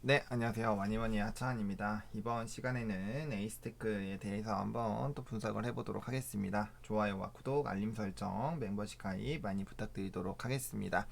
네, 안녕하세요. 와니와니 하차한입니다. 이번 시간에는 에이스테크에 대해서 한번 또 분석을 해보도록 하겠습니다. 좋아요와 구독, 알림 설정, 멤버십 가입 많이 부탁드리도록 하겠습니다.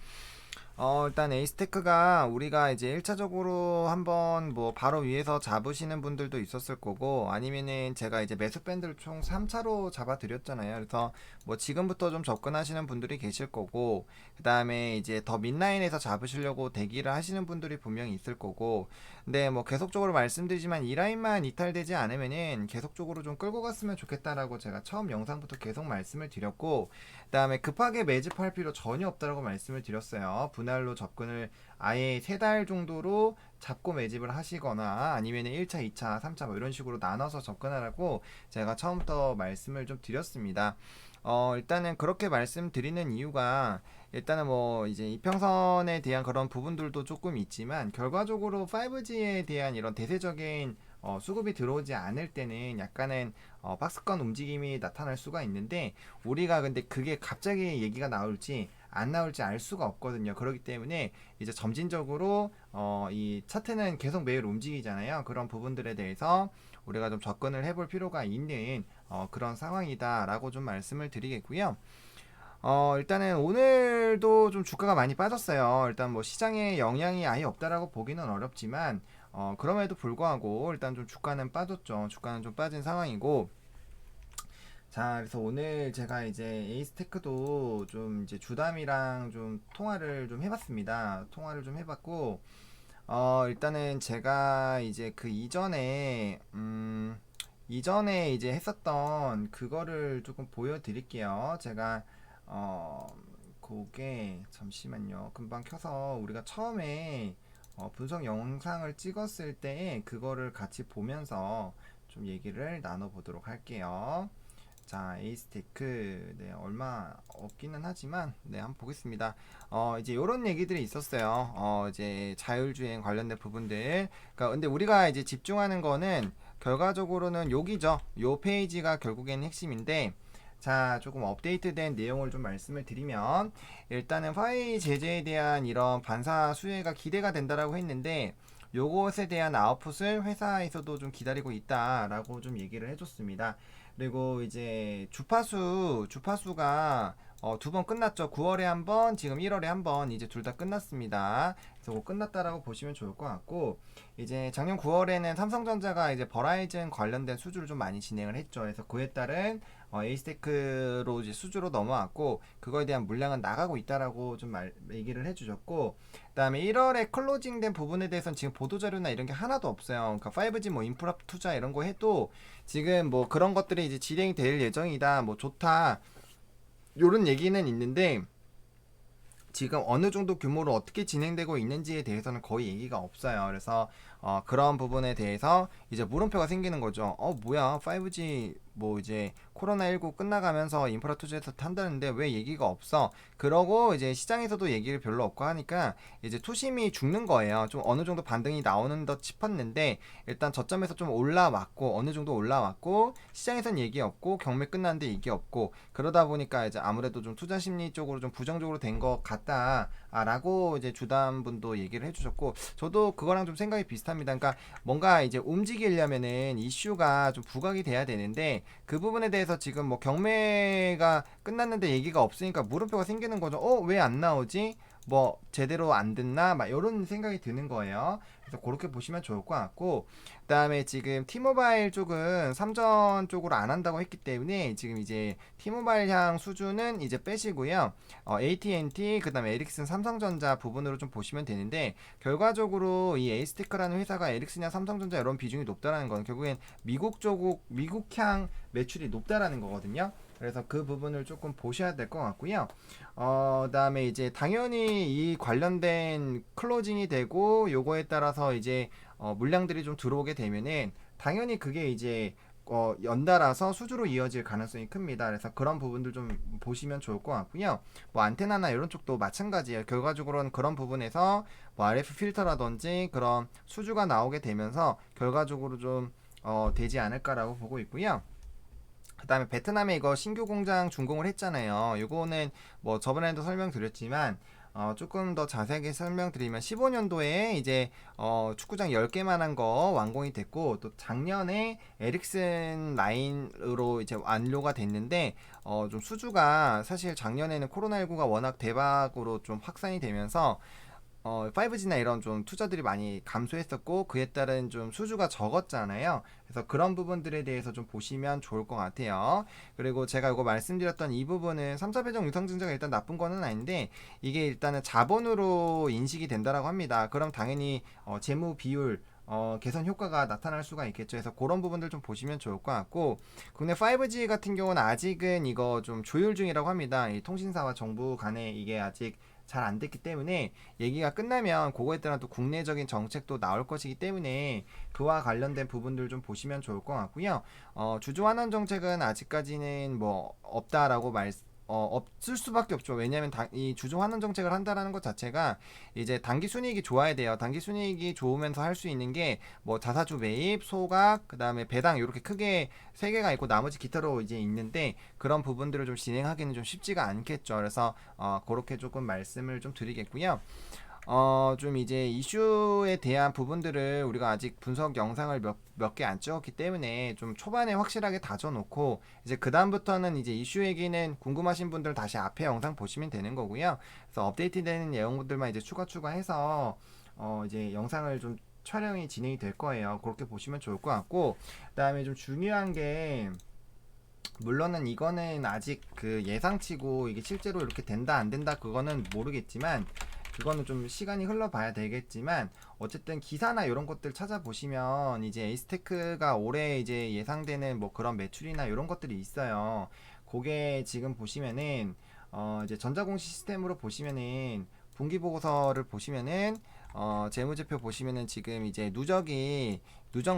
일단 에이스테크가 우리가 이제 1차적으로 한번 뭐 바로 위에서 잡으시는 분들도 있었을 거고 아니면은 제가 이제 매수밴드를 총 3차로 잡아 드렸잖아요. 그래서 뭐 지금부터 좀 접근하시는 분들이 계실 거고 그 다음에 이제 더 민라인에서 잡으시려고 대기를 하시는 분들이 분명히 있을 거고 근데 뭐 계속적으로 말씀드리지만 이 라인만 이탈되지 않으면은 계속적으로 좀 끌고 갔으면 좋겠다라고 제가 처음 영상부터 계속 말씀을 드렸고 그 다음에 급하게 매집할 필요 전혀 없다라고 말씀을 드렸어요. 분할로 접근을 아예 3달 정도로 잡고 매집을 하시거나 아니면 1차, 2차, 3차 뭐 이런 식으로 나눠서 접근하라고 제가 처음부터 말씀을 좀 드렸습니다. 일단은 그렇게 말씀드리는 이유가 일단은 뭐 이제 이평선에 대한 그런 부분들도 조금 있지만 결과적으로 5G에 대한 이런 대세적인 수급이 들어오지 않을 때는 약간은 박스권 움직임이 나타날 수가 있는데 우리가 근데 그게 갑자기 얘기가 나올지 안 나올지 알 수가 없거든요. 그렇기 때문에 이제 점진적으로 이 차트는 계속 매일 움직이잖아요. 그런 부분들에 대해서 우리가 좀 접근을 해볼 필요가 있는 그런 상황이다라고 좀 말씀을 드리겠고요. 일단은 오늘도 좀 주가가 많이 빠졌어요. 일단 뭐 시장에 영향이 아예 없다라고 보기는 어렵지만, 그럼에도 불구하고 일단 좀 주가는 빠졌죠. 주가는 좀 빠진 상황이고, 자, 그래서 오늘 제가 이제 에이스테크도 좀 이제 주담이랑 좀 통화를 좀 해봤습니다. 통화를 좀 해봤고, 일단은 제가 이제 그 이전에 이제 했었던 그거를 조금 보여드릴게요. 제가 어, 그게 잠시만요. 금방 켜서 우리가 처음에 분석 영상을 찍었을 때 그거를 같이 보면서 좀 얘기를 나눠보도록 할게요. 자, 에이스테크, 네, 얼마 없기는 하지만, 네, 한번 보겠습니다. 이제 요런 얘기들이 있었어요. 이제 자율주행 관련된 부분들. 그러니까 근데 우리가 이제 집중하는 거는 결과적으로는 여기죠. 요 페이지가 결국엔 핵심인데, 자, 조금 업데이트된 내용을 좀 말씀을 드리면, 일단은 파이 제재에 대한 이런 반사 수혜가 기대가 된다라고 했는데, 요것에 대한 아웃풋을 회사에서도 좀 기다리고 있다라고 좀 얘기를 해줬습니다. 그리고 이제 주파수가 두 번 끝났죠. 9월에 한 번, 지금 1월에 한 번, 이제 둘 다 끝났습니다. 그래서 뭐 끝났다라고 보시면 좋을 것 같고, 이제 작년 9월에는 삼성전자가 이제 버라이즌 관련된 수주를 좀 많이 진행을 했죠. 그래서 그에 따른 에이스테크로 이제 수주로 넘어왔고, 그거에 대한 물량은 나가고 있다라고 좀 얘기를 해주셨고, 그다음에 1월에 클로징된 부분에 대해서는 지금 보도자료나 이런 게 하나도 없어요. 그러니까 5G 뭐 인프라 투자 이런 거 해도 지금 뭐 그런 것들이 이제 진행이 될 예정이다. 뭐 좋다. 요런 얘기는 있는데 지금 어느 정도 규모로 어떻게 진행되고 있는지에 대해서는 거의 얘기가 없어요. 그래서 그런 부분에 대해서 이제 물음표가 생기는 거죠. 뭐야 5G 뭐 이제 코로나19 끝나가면서 인프라 투자에서 탄다는데 왜 얘기가 없어? 그러고 이제 시장에서도 얘기를 별로 없고 하니까 이제 투심이 죽는 거예요. 좀 어느 정도 반등이 나오는 듯 싶었는데 일단 저점에서 좀 올라왔고 어느 정도 올라왔고 시장에선 얘기 없고 경매 끝났는데 얘기 없고 그러다 보니까 이제 아무래도 좀 투자 심리 쪽으로 좀 부정적으로 된 것 같다라고 이제 주담분도 얘기를 해주셨고 저도 그거랑 좀 생각이 비슷합니다. 그러니까 뭔가 이제 움직이려면은 이슈가 좀 부각이 돼야 되는데 그 부분에 대해서 지금 뭐 경매가 끝났는데 얘기가 없으니까 물음표가 생기는 거죠. 왜 안 나오지? 뭐 제대로 안 듣나? 막 이런 생각이 드는 거예요. 그래서 그렇게 보시면 좋을 것 같고 그다음에 지금 T모바일 쪽은 삼전 쪽으로 안 한다고 했기 때문에 지금 이제 T모바일 향 수주는 이제 빼시고요. AT&T 그다음에 에릭슨 삼성전자 부분으로 좀 보시면 되는데 결과적으로 이 에이스테크라는 회사가 에릭슨이나 삼성전자 이런 비중이 높다라는 건 결국엔 미국향 매출이 높다라는 거거든요. 그래서 그 부분을 조금 보셔야 될 것 같고요. 그다음에 이제 당연히 이 관련된 클로징이 되고 요거에 따라서 이제 물량들이 좀 들어오게 되면은 당연히 그게 이제 연달아서 수주로 이어질 가능성이 큽니다. 그래서 그런 부분들 좀 보시면 좋을 것 같고요. 뭐 안테나나 이런 쪽도 마찬가지예요. 결과적으로는 그런 부분에서 뭐 RF 필터라든지 그런 수주가 나오게 되면서 결과적으로 좀 되지 않을까라고 보고 있고요. 그 다음에 베트남에 이거 신규 공장 준공을 했잖아요. 이거는 뭐 저번에도 설명드렸지만 조금 더 자세하게 설명드리면 15년도에 이제 축구장 10개만한 거 완공이 됐고, 또 작년에 에릭슨 라인으로 이제 완료가 됐는데 좀 수주가 사실 작년에는 코로나19가 워낙 대박으로 좀 확산이 되면서 5G나 이런 좀 투자들이 많이 감소했었고, 그에 따른 좀 수주가 적었잖아요. 그래서 그런 부분들에 대해서 좀 보시면 좋을 것 같아요. 그리고 제가 이거 말씀드렸던 이 부분은 3, 4배정 유상증자가 일단 나쁜 거는 아닌데, 이게 일단은 자본으로 인식이 된다라고 합니다. 그럼 당연히 재무 비율 개선 효과가 나타날 수가 있겠죠. 그래서 그런 부분들 좀 보시면 좋을 것 같고, 국내 5G 같은 경우는 아직은 이거 좀 조율 중이라고 합니다. 이 통신사와 정부 간에 이게 아직 잘 안 됐기 때문에, 얘기가 끝나면 그거에 따른 또 국내적인 정책도 나올 것이기 때문에 그와 관련된 부분들 좀 보시면 좋을 것 같고요. 주주 환원 정책은 아직까지는 뭐 없다라고 없을 수밖에 없죠. 왜냐하면 이 주주 환원 정책을 한다라는 것 자체가 이제 단기 순이익이 좋아야 돼요. 단기 순이익이 좋으면서 할 수 있는 게 뭐 자사주 매입, 소각, 그 다음에 배당, 이렇게 크게 세 개가 있고 나머지 기타로 이제 있는데, 그런 부분들을 좀 진행하기는 좀 쉽지가 않겠죠. 그래서 그렇게 조금 말씀을 좀 드리겠고요. 좀 이제 이슈에 대한 부분들을 우리가 아직 분석 영상을 몇 개 안 찍었기 때문에 좀 초반에 확실하게 다져놓고, 이제 그다음부터는 이제 이슈 얘기는 궁금하신 분들 다시 앞에 영상 보시면 되는 거고요. 그래서 업데이트되는 내용들만 이제 추가해서 이제 영상을 좀 촬영이 진행이 될 거예요. 그렇게 보시면 좋을 것 같고, 그다음에 좀 중요한 게, 물론은 이거는 아직 그 예상치고 이게 실제로 이렇게 된다 안 된다 그거는 모르겠지만, 그거는 좀 시간이 흘러봐야 되겠지만, 어쨌든 기사나 이런 것들 찾아보시면 이제 에이스테크가 올해 이제 예상되는 뭐 그런 매출이나 이런 것들이 있어요. 그게 지금 보시면은 이제 전자공시 시스템으로 보시면은 분기 보고서를 보시면은 재무제표 보시면은 지금 이제 누적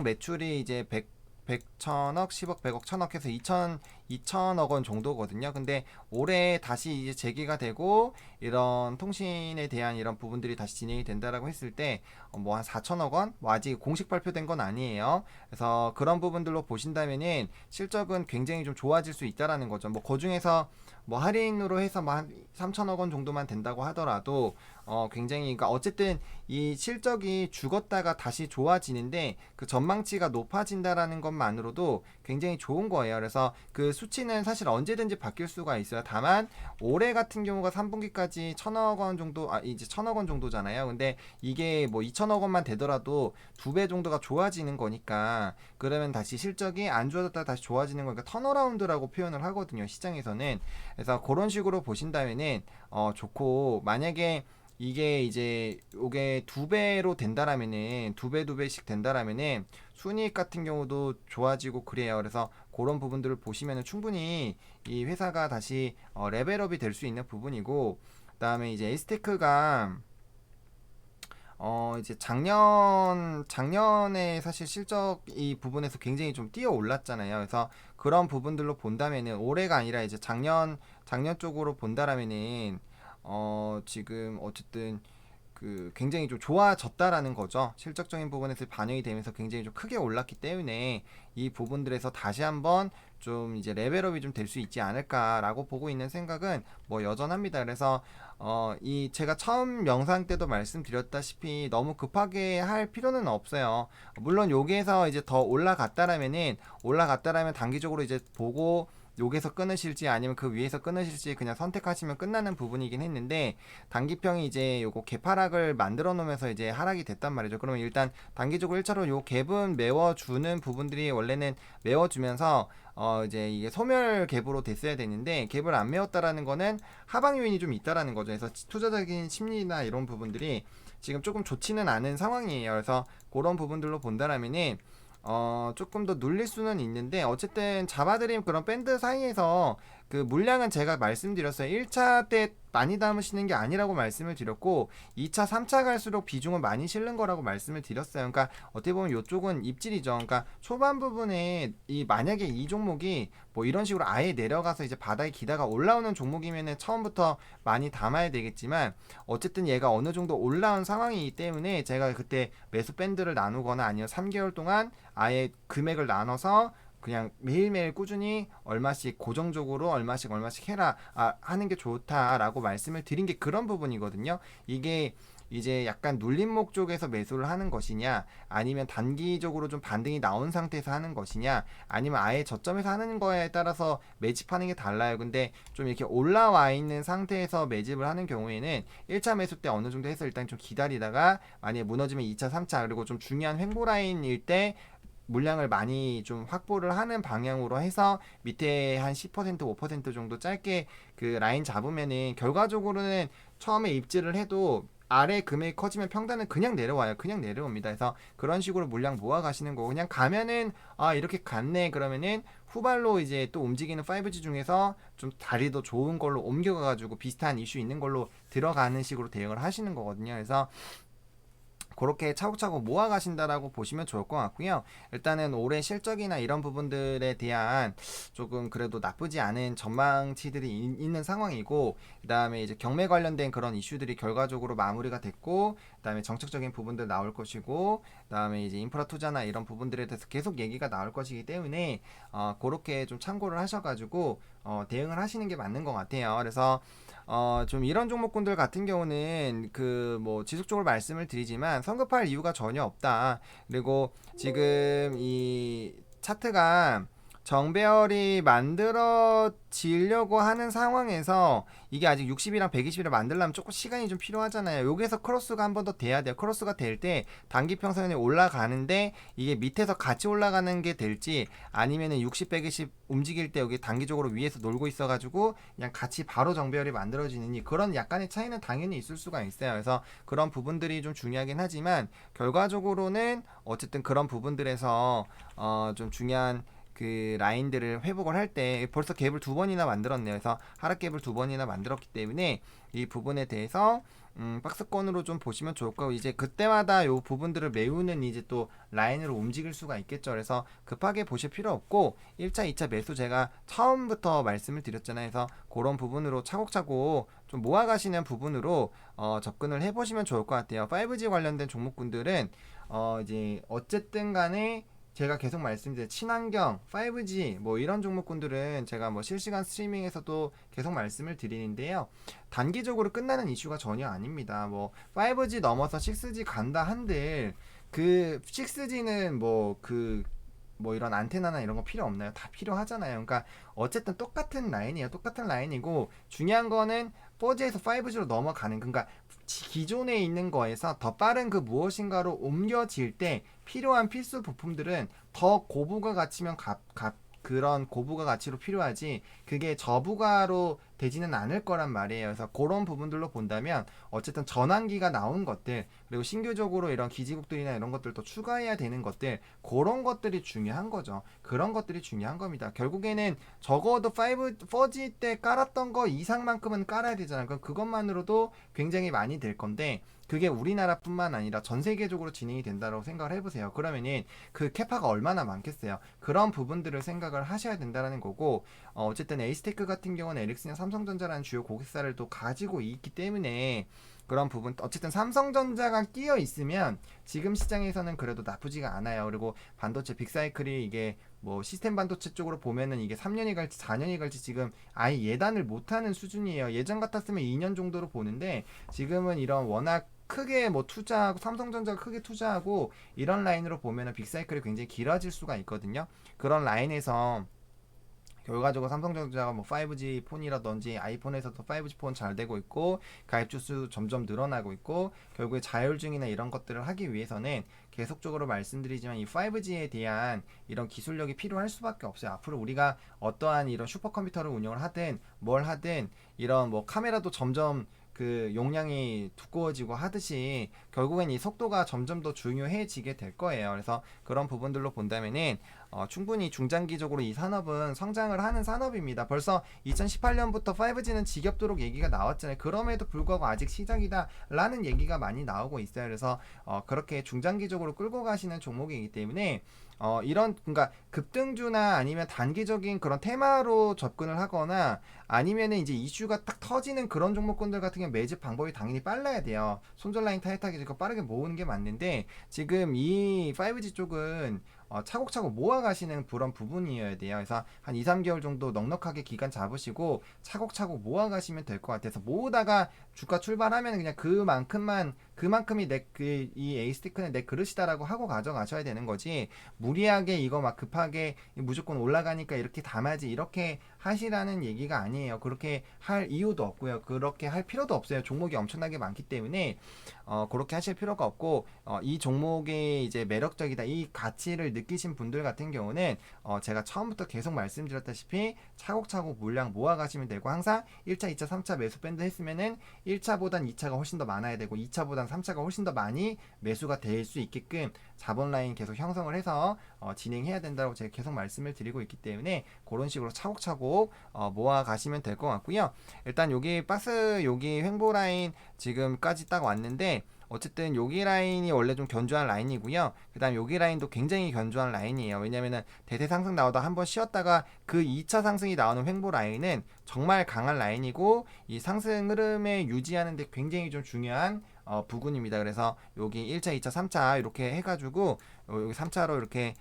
매출이 이제 100천억, 10억, 100억, 1000억 해서 2천억 원 정도거든요. 근데 올해 다시 이제 재개가 되고 이런 통신에 대한 이런 부분들이 다시 진행이 된다라고 했을 때 뭐 한 4천억 원? 뭐 아직 공식 발표된 건 아니에요. 그래서 그런 부분들로 보신다면은 실적은 굉장히 좀 좋아질 수 있다라는 거죠. 뭐 그중에서 뭐 할인으로 해서 뭐 한 3천억 원 정도만 된다고 하더라도 굉장히, 그러니까 어쨌든 이 실적이 죽었다가 다시 좋아지는데 그 전망치가 높아진다라는 것만으로도 굉장히 좋은 거예요. 그래서 그 수치는 사실 언제든지 바뀔 수가 있어요. 다만 올해 같은 경우가 3분기까지 1천억 원 정도, 이제 1천억 원 정도잖아요. 근데 이게 뭐 2천억 원만 되더라도 2배 정도가 좋아지는 거니까, 그러면 다시 실적이 안 좋아졌다가 다시 좋아지는 거니까 턴어라운드라고 표현을 하거든요, 시장에서는. 그래서 그런 식으로 보신다면은 좋고, 만약에 이게 이제 요게 2배로 된다라면은 2배씩 된다라면은 순이익 같은 경우도 좋아지고 그래요. 그래서 그런 부분들을 보시면은 충분히 이 회사가 다시 레벨업이 될 수 있는 부분이고, 그다음에 이제 에이스테크가 이제 작년에 사실 실적 이 부분에서 굉장히 좀 뛰어 올랐잖아요. 그래서 그런 부분들로 본다면은 올해가 아니라 이제 작년 쪽으로 본다라면은 지금 어쨌든 그 굉장히 좀 좋아졌다라는 거죠. 실적적인 부분에서 반영이 되면서 굉장히 좀 크게 올랐기 때문에 이 부분들에서 다시 한번 좀 이제 레벨업이 좀 될 수 있지 않을까라고 보고 있는 생각은 뭐 여전합니다. 그래서 이 제가 처음 영상 때도 말씀드렸다시피 너무 급하게 할 필요는 없어요. 물론 여기에서 이제 더 올라갔다라면 단기적으로 이제 보고 여기서 끊으실지 아니면 그 위에서 끊으실지 그냥 선택하시면 끝나는 부분이긴 했는데, 단기평이 이제 요거 갭하락을 만들어 놓으면서 이제 하락이 됐단 말이죠. 그러면 일단 단기적으로 1차로 요 갭은 메워주는 부분들이 원래는 메워주면서 이제 이게 소멸 갭으로 됐어야 되는데, 갭을 안 메웠다라는 거는 하방 요인이 좀 있다라는 거죠. 그래서 투자적인 심리나 이런 부분들이 지금 조금 좋지는 않은 상황이에요. 그래서 그런 부분들로 본다라면은 조금 더 눌릴 수는 있는데, 어쨌든 잡아드림 그런 밴드 사이에서 그 물량은 제가 말씀드렸어요. 1차 때 많이 담으시는 게 아니라고 말씀을 드렸고, 2차, 3차 갈수록 비중은 많이 실는 거라고 말씀을 드렸어요. 그러니까 어떻게 보면 이쪽은 입질이죠. 그러니까 초반 부분에 만약에 이 종목이 뭐 이런 식으로 아예 내려가서 이제 바닥에 기다가 올라오는 종목이면은 처음부터 많이 담아야 되겠지만, 어쨌든 얘가 어느 정도 올라온 상황이기 때문에 제가 그때 매수 밴드를 나누거나 아니면 3개월 동안 아예 금액을 나눠서 그냥 매일매일 꾸준히 얼마씩 고정적으로 얼마씩 해라 하는 게 좋다라고 말씀을 드린 게 그런 부분이거든요. 이게 이제 약간 눌림목 쪽에서 매수를 하는 것이냐, 아니면 단기적으로 좀 반등이 나온 상태에서 하는 것이냐, 아니면 아예 저점에서 하는 거에 따라서 매집하는 게 달라요. 근데 좀 이렇게 올라와 있는 상태에서 매집을 하는 경우에는 1차 매수 때 어느 정도 해서 일단 좀 기다리다가 만약에 무너지면 2차, 3차, 그리고 좀 중요한 횡보 라인일 때 물량을 많이 좀 확보를 하는 방향으로 해서 밑에 한 10%, 5% 정도 짧게 그 라인 잡으면은 결과적으로는 처음에 입지를 해도 아래 금액이 커지면 평단은 그냥 내려와요. 그냥 내려옵니다. 그래서 그런 식으로 물량 모아 가시는 거고, 그냥 가면은 이렇게 갔네 그러면은 후발로 이제 또 움직이는 5G 중에서 좀 다리도 좋은 걸로 옮겨가 가지고 비슷한 이슈 있는 걸로 들어가는 식으로 대응을 하시는 거거든요. 그래서 그렇게 차곡차곡 모아가신다라고 보시면 좋을 것 같고요. 일단은 올해 실적이나 이런 부분들에 대한 조금 그래도 나쁘지 않은 전망치들이 있는 상황이고, 그 다음에 이제 경매 관련된 그런 이슈들이 결과적으로 마무리가 됐고, 그 다음에 정책적인 부분들 나올 것이고, 그 다음에 이제 인프라 투자나 이런 부분들에 대해서 계속 얘기가 나올 것이기 때문에 그렇게 좀 참고를 하셔가지고 대응을 하시는 게 맞는 것 같아요. 그래서 좀 이런 종목군들 같은 경우는 그 뭐 지속적으로 말씀을 드리지만 성급할 이유가 전혀 없다. 그리고 지금 이 차트가 정배열이 만들어지려고 하는 상황에서 이게 아직 60이랑 120을 만들려면 조금 시간이 좀 필요하잖아요. 여기서 크로스가 한 번 더 돼야 돼요. 크로스가 될 때 단기 평선이 올라가는데 이게 밑에서 같이 올라가는 게 될지, 아니면은 60, 120 움직일 때 여기 단기적으로 위에서 놀고 있어가지고 그냥 같이 바로 정배열이 만들어지느니, 그런 약간의 차이는 당연히 있을 수가 있어요. 그래서 그런 부분들이 좀 중요하긴 하지만 결과적으로는 어쨌든 그런 부분들에서 좀 중요한 그 라인들을 회복을 할 때 벌써 갭을 두 번이나 만들었네요. 그래서 하락 갭을 두 번이나 만들었기 때문에 이 부분에 대해서 박스권으로 좀 보시면 좋을 거고, 이제 그때마다 요 부분들을 메우는 이제 또 라인으로 움직일 수가 있겠죠. 그래서 급하게 보실 필요 없고 1차, 2차 매수 제가 처음부터 말씀을 드렸잖아요. 그래서 그런 부분으로 차곡차곡 좀 모아가시는 부분으로 접근을 해보시면 좋을 것 같아요. 5G 관련된 종목군들은 이제 어쨌든 간에 제가 계속 말씀드린 친환경, 5G 뭐 이런 종목군들은 제가 뭐 실시간 스트리밍에서도 계속 말씀을 드리는데요. 단기적으로 끝나는 이슈가 전혀 아닙니다. 뭐 5G 넘어서 6G 간다 한들 그 6G는 뭐 이런 안테나나 이런 거 필요 없나요? 다 필요하잖아요. 그러니까 어쨌든 똑같은 라인이에요. 똑같은 라인이고 중요한 거는 4G에서 5G로 넘어가는, 그러니까 기존에 있는 거에서 더 빠른 그 무엇인가로 옮겨질 때 필요한 필수 부품들은 더 고부가 가치면 그런 고부가 가치로 필요하지 그게 저부가로 되지는 않을 거란 말이에요. 그래서 그런 부분들로 본다면 어쨌든 전환기가 나온 것들, 그리고 신규적으로 이런 기지국들이나 이런 것들도 추가해야 되는 것들, 그런 것들이 중요한 거죠. 그런 것들이 중요한 겁니다. 결국에는 적어도 4G 때 깔았던 거 이상만큼은 깔아야 되잖아요. 그럼 그것만으로도 굉장히 많이 될 건데 그게 우리나라뿐만 아니라 전 세계적으로 진행이 된다고 생각을 해보세요. 그러면은 그 캐파가 얼마나 많겠어요. 그런 부분들을 생각을 하셔야 된다는 거고, 어쨌든 에이스테크 같은 경우는 에릭슨이나 삼성전자라는 주요 고객사를 또 가지고 있기 때문에 그런 부분, 어쨌든 삼성전자가 끼어 있으면 지금 시장에서는 그래도 나쁘지가 않아요. 그리고 반도체 빅사이클이 이게 뭐 시스템 반도체 쪽으로 보면은 이게 3년이 갈지 4년이 갈지 지금 아예 예단을 못하는 수준이에요. 예전 같았으면 2년 정도로 보는데 지금은 이런 워낙 크게 뭐 투자하고 삼성전자가 크게 투자하고 이런 라인으로 보면은 빅사이클이 굉장히 길어질 수가 있거든요. 그런 라인에서 결과적으로 삼성전자가 뭐 5G 폰이라든지 아이폰에서도 5G 폰 잘 되고 있고 가입주 수 점점 늘어나고 있고, 결국에 자율주행이나 이런 것들을 하기 위해서는 계속적으로 말씀드리지만 이 5G에 대한 이런 기술력이 필요할 수밖에 없어요. 앞으로 우리가 어떠한 이런 슈퍼컴퓨터를 운영을 하든 뭘 하든 이런 뭐 카메라도 점점 그 용량이 두꺼워지고 하듯이 결국엔 이 속도가 점점 더 중요해지게 될 거예요. 그래서 그런 부분들로 본다면은 충분히 중장기적으로 이 산업은 성장을 하는 산업입니다. 벌써 2018년부터 5G는 지겹도록 얘기가 나왔잖아요. 그럼에도 불구하고 아직 시작이다 라는 얘기가 많이 나오고 있어요. 그래서 그렇게 중장기적으로 끌고 가시는 종목이기 때문에 이런, 그러니까 급등주나 아니면 단기적인 그런 테마로 접근을 하거나 아니면은 이제 이슈가 딱 터지는 그런 종목군들 같은 경우 매집 방법이 당연히 빨라야 돼요. 손절 라인 타이트하게 빠르게 모으는 게 맞는데 지금 이 5G 쪽은 차곡차곡 모아가시는 그런 부분이어야 돼요. 그래서 한 2, 3개월 정도 넉넉하게 기간 잡으시고 차곡차곡 모아가시면 될 것 같아서 모으다가 주가 출발하면 그냥 그만큼이 이 에이스티크는 내 그릇이다라고 하고 가져가셔야 되는 거지 무리하게 이거 막 급하게 무조건 올라가니까 이렇게 담아지 이렇게 하시라는 얘기가 아니에요. 그렇게 할 이유도 없고요. 그렇게 할 필요도 없어요. 종목이 엄청나게 많기 때문에 그렇게 하실 필요가 없고 이 종목의 이제 매력적이다 이 가치를 느끼신 분들 같은 경우는 제가 처음부터 계속 말씀드렸다시피 차곡차곡 물량 모아가시면 되고 항상 1차, 2차, 3차 매수 밴드 했으면은 1차보단 2차가 훨씬 더 많아야 되고 2차보단 3차가 훨씬 더 많이 매수가 될 수 있게끔 자본 라인 계속 형성을 해서 진행해야 된다고 제가 계속 말씀을 드리고 있기 때문에 그런 식으로 차곡차곡 모아 가시면 될 것 같고요. 일단 여기 박스 여기 횡보 라인 지금까지 딱 왔는데 어쨌든 여기 라인이 원래 좀 견조한 라인이고요. 그 다음 여기 라인도 굉장히 견조한 라인이에요. 왜냐면은 대세 상승 나오다 한번 쉬었다가 그 2차 상승이 나오는 횡보 라인은 정말 강한 라인이고 이 상승 흐름에 유지하는 데 굉장히 좀 중요한 부분입니다. 그래서 여기 1차, 2차, 3차 이렇게 해가지고 여기 3차로 이렇게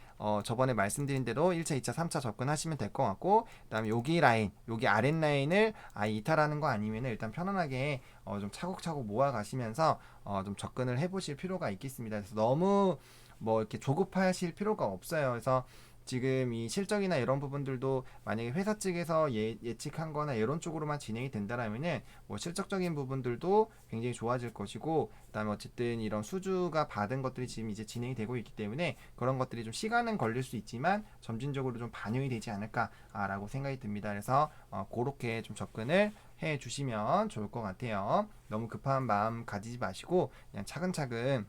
저번에 말씀드린 대로 1차, 2차, 3차 접근하시면 될 것 같고 그다음에 여기 라인, 여기 아랫 라인을 이탈하는 거 아니면 일단 편안하게 좀 차곡차곡 모아 가시면서 좀 접근을 해보실 필요가 있겠습니다. 그래서 너무 뭐 이렇게 조급하실 필요가 없어요. 그래서 지금 이 실적이나 이런 부분들도 만약에 회사 측에서 예측한 거나 이런 쪽으로만 진행이 된다라면은 뭐 실적적인 부분들도 굉장히 좋아질 것이고 그다음에 어쨌든 이런 수주가 받은 것들이 지금 이제 진행이 되고 있기 때문에 그런 것들이 좀 시간은 걸릴 수 있지만 점진적으로 좀 반영이 되지 않을까라고 생각이 듭니다. 그래서 그렇게 좀 접근을 해 주시면 좋을 것 같아요. 너무 급한 마음 가지지 마시고 그냥 차근차근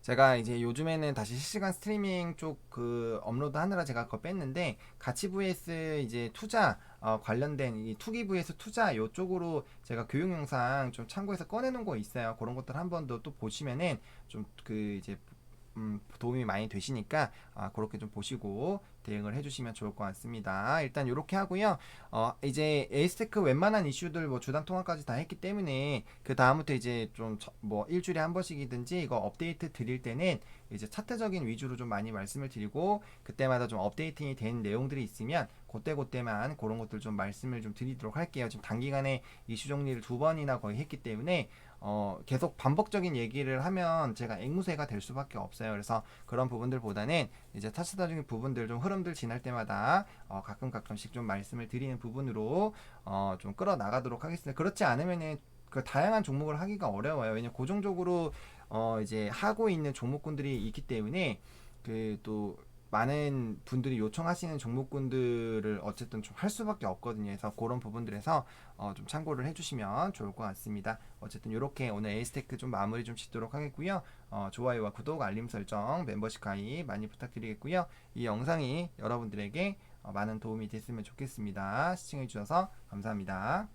제가 이제 요즘에는 다시 실시간 스트리밍 쪽 그 업로드 하느라 제가 그거 뺐는데 가치 vs 이제 투자 관련된 이 투기 vs 투자 요쪽으로 제가 교육 영상 좀 참고해서 꺼내놓은 거 있어요. 그런 것들 한 번 더 또 보시면은 좀 그 이제 도움이 많이 되시니까 그렇게 좀 보시고 대응을 해주시면 좋을 것 같습니다. 일단 이렇게 하고요. 이제 에이스테크 웬만한 이슈들 뭐 주당 통화까지 다 했기 때문에 그 다음부터 이제 좀 뭐 일주일에 한 번씩이든지 이거 업데이트 드릴 때는 이제 차트적인 위주로 좀 많이 말씀을 드리고 그때마다 좀 업데이팅이 된 내용들이 있으면 그때만 그런 것들 좀 말씀을 좀 드리도록 할게요. 지금 단기간에 이슈 정리를 2번이나 거의 했기 때문에 계속 반복적인 얘기를 하면 제가 앵무새가 될 수밖에 없어요. 그래서 그런 부분들보다는 이제 차트적인 부분들 좀 흐름들 지날 때마다 가끔씩 좀 말씀을 드리는 부분으로 좀 끌어 나가도록 하겠습니다. 그렇지 않으면은 그 다양한 종목을 하기가 어려워요. 왜냐면 고정적으로 이제 하고 있는 종목군들이 있기 때문에 그 또 많은 분들이 요청하시는 종목군들을 어쨌든 좀 할 수밖에 없거든요. 그래서 그런 부분들에서 좀 참고를 해주시면 좋을 것 같습니다. 어쨌든 이렇게 오늘 에이스테크 좀 마무리 좀 짓도록 하겠고요. 좋아요와 구독, 알림 설정, 멤버십 가입 많이 부탁드리겠고요. 이 영상이 여러분들에게 많은 도움이 됐으면 좋겠습니다. 시청해주셔서 감사합니다.